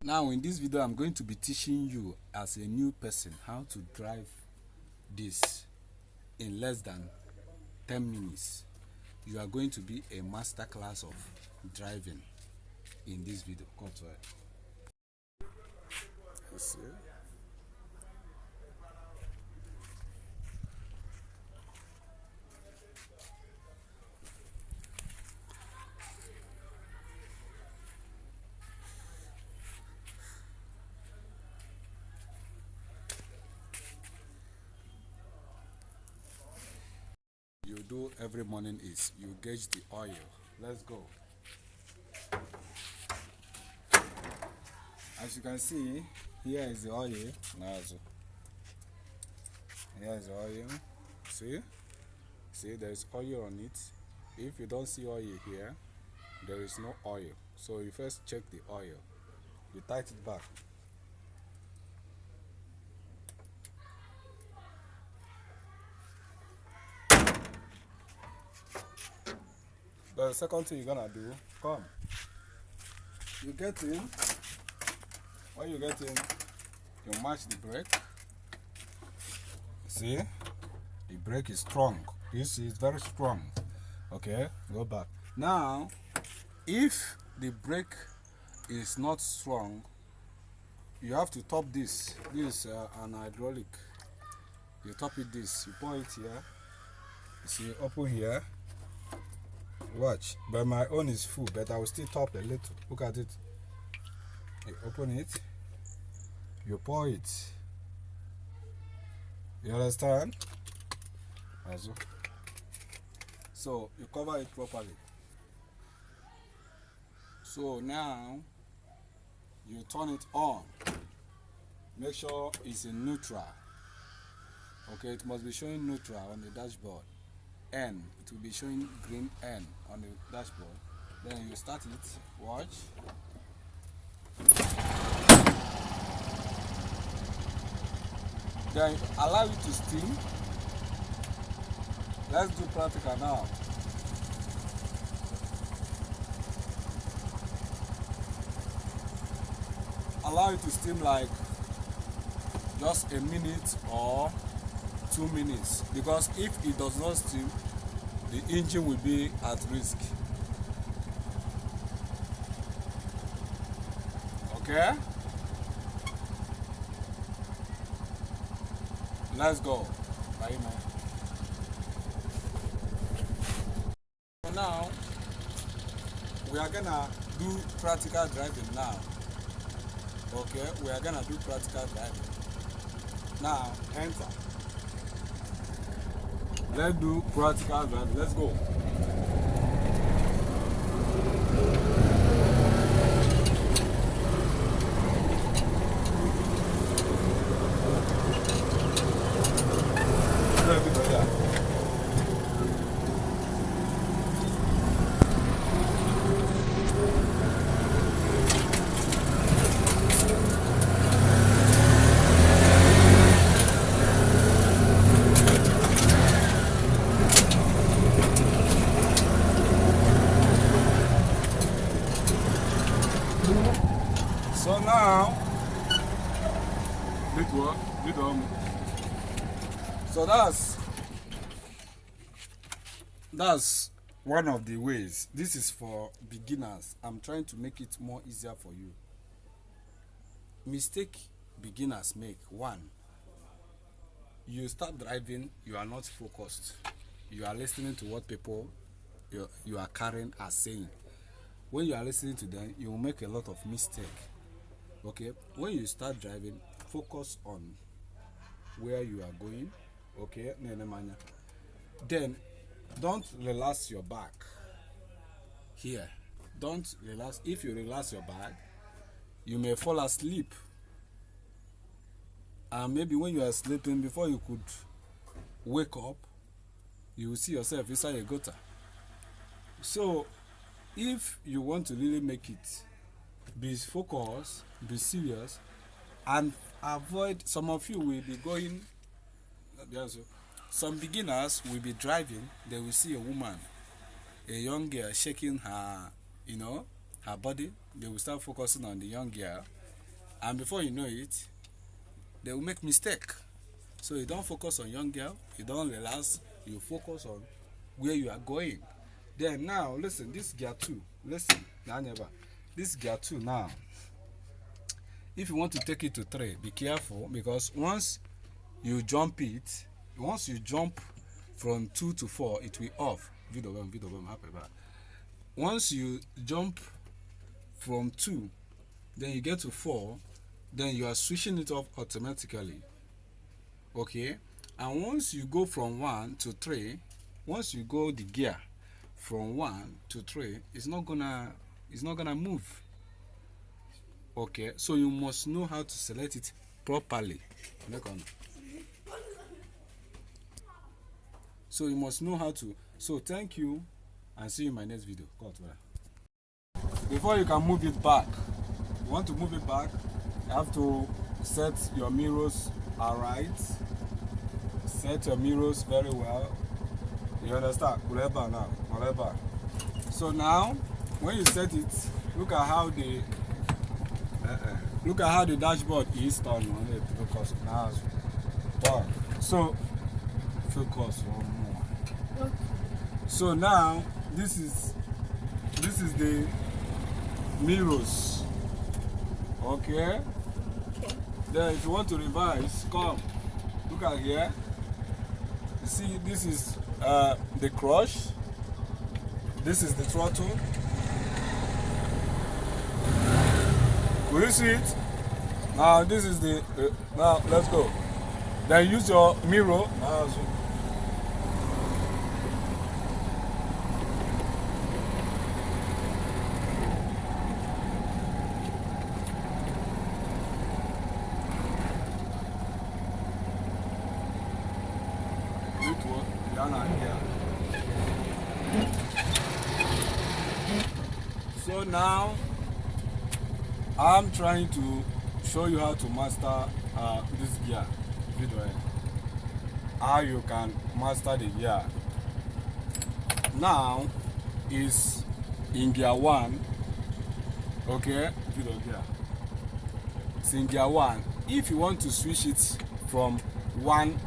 Now in this video I'm going to be teaching you as a new person how to drive this in less than 10 minutes. You are going to be a master class of driving in this video. Come to it. Let's see. You do every morning is you gauge the oil. Let's go. As you can see, here is the oil. Here is the oil. See, there is oil on it. If you don't see oil here, there is no oil. So you first check the oil. You tighten it back. The second thing you're gonna do, come. You get in. When you get in, you match the brake. See, the brake is strong. This is very strong. Okay, go back. Now, if the brake is not strong, you have to top this. This is an hydraulic. You top it this. You pour it here. You see, open here. Watch, but my own is full, but I will still top a little. Look at it. You open it, you pour it. You understand? So you cover it properly. So now you turn it on. Make sure it's in neutral. Okay, it must be showing neutral on the dashboard. N, it will be showing green N on the dashboard. Then you start it, watch. Then allow it to steam. Let's do practical now. Allow it to steam like just a minute or 2 minutes, because if it does not steam, the engine will be at risk. Okay, let's go. So now we are gonna do practical driving now. Okay, we are gonna do practical driving now. Enter. Let's do practical driving. Let's go. So now, so that's one of the ways. This is for beginners. I'm trying to make it more easier for you. Mistake beginners make: one, you start driving, you are not focused. You are listening to what people you are carrying are saying. When you are listening to them, you will make a lot of mistake. Okay, when you start driving, focus on where you are going. Okay, then don't relax your back here. Don't relax. If you relax your back, you may fall asleep, and maybe when you are sleeping, before you could wake up, you will see yourself inside a gutter. So if you want to really make it, be focused, be serious, and avoid. Some of you will be going. Some beginners will be driving. They will see a woman, a young girl shaking her, her body. They will start focusing on the young girl. and before you know it, they will make mistake. So you don't focus on young girl, you don't relax, you focus on where you are going. Then now, listen, this gear 2, listen, this gear 2 now, if you want to take it to 3, be careful, because once you jump from 2 to 4, it will off. Once you jump from 2, then you get to 4, then you are switching it off automatically. Okay, and once you go from 1 to 3, once you go the gear from 1 to 3, it's not gonna move. Okay, so you must know how to select it properly. So you must know how to. So thank you, and see you in my next video. Before you can move it back, you want to move it back, you have to set your mirrors alright. Set your mirrors very well. You understand? Now. So now, when you set it, look at how the dashboard is turned on it. Focus now. So focus one more. Okay. So now this is the mirrors. Okay. Then if you want to revise, come. Look at here. You see, this is the clutch. This is the throttle. Could you see it? Now this is the. Now let's go. Then use your mirror. So now I'm trying to show you how to master this gear video. How you can master the gear. Now is in gear 1. Okay, video gear. It's in gear 1. If you want to switch it from 1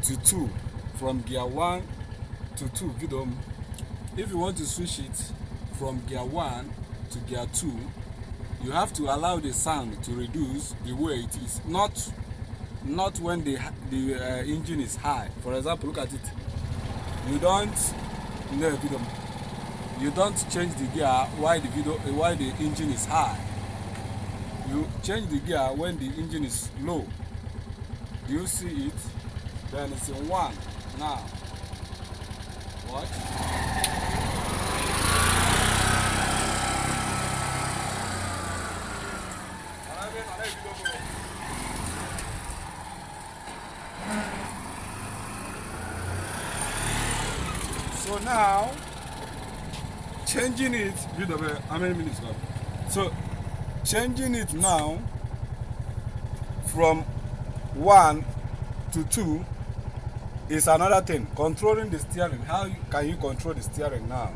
to 2, from gear 1 to 2, video. If you want to switch it from gear 1 to gear 2, you have to allow the sound to reduce the way it is. Not when the engine is high. For example, look at it. You don't change the gear while the engine is high. You change the gear when the engine is low. Do you see it? Then it's in 1 now. Watch. So now, changing it, how many minutes now? So, changing it now from 1 to 2 is another thing. Controlling the steering. How can you control the steering now?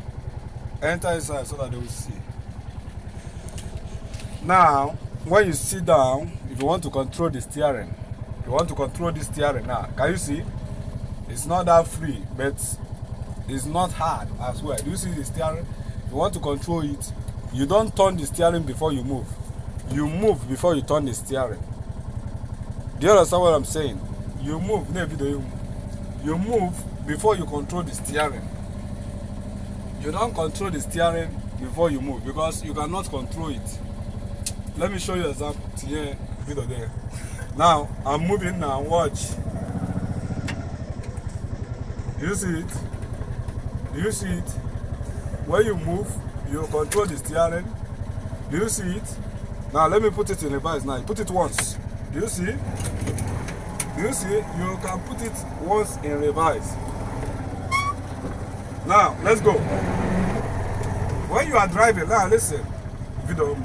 Enter inside so that they will see. Now, when you sit down, if you want to control the steering, you want to control the steering now. Can you see? It's not that free, but it's not hard as well. Do you see the steering? If you want to control it, you don't turn the steering before you move. You move before you turn the steering. Do you understand what I'm saying? You move. You move before you control the steering. You don't control the steering before you move because you cannot control it. Let me show you an example. Here, video there. Now I'm moving now. Watch. Do you see it? Do you see it? When you move, you control the steering. Do you see it? Now let me put it in reverse now. Put it once. Do you see? Do you see? You can put it once in reverse. Now let's go. When you are driving, now listen. Video.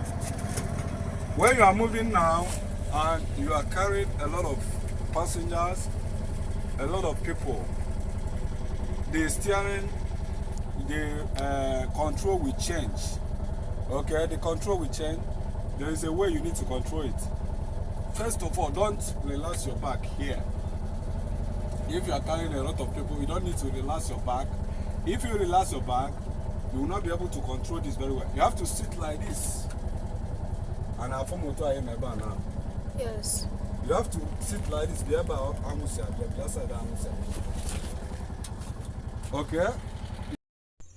When you are moving now and you are carrying a lot of passengers, a lot of people, the steering, the control will change. Okay, the control will change there is a way you need to control it. First of all, don't relax your back here. If you are carrying a lot of people, you don't need to relax your back. If you relax your back, you will not be able to control this very well. You have to sit like this. And I form motor in my bar now. Yes. You have to sit like this. Okay?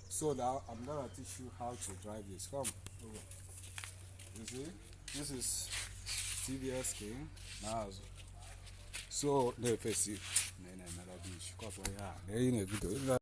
So now I'm gonna teach you how to drive this. Come over. You see? This is TVS King. Now, so they face it.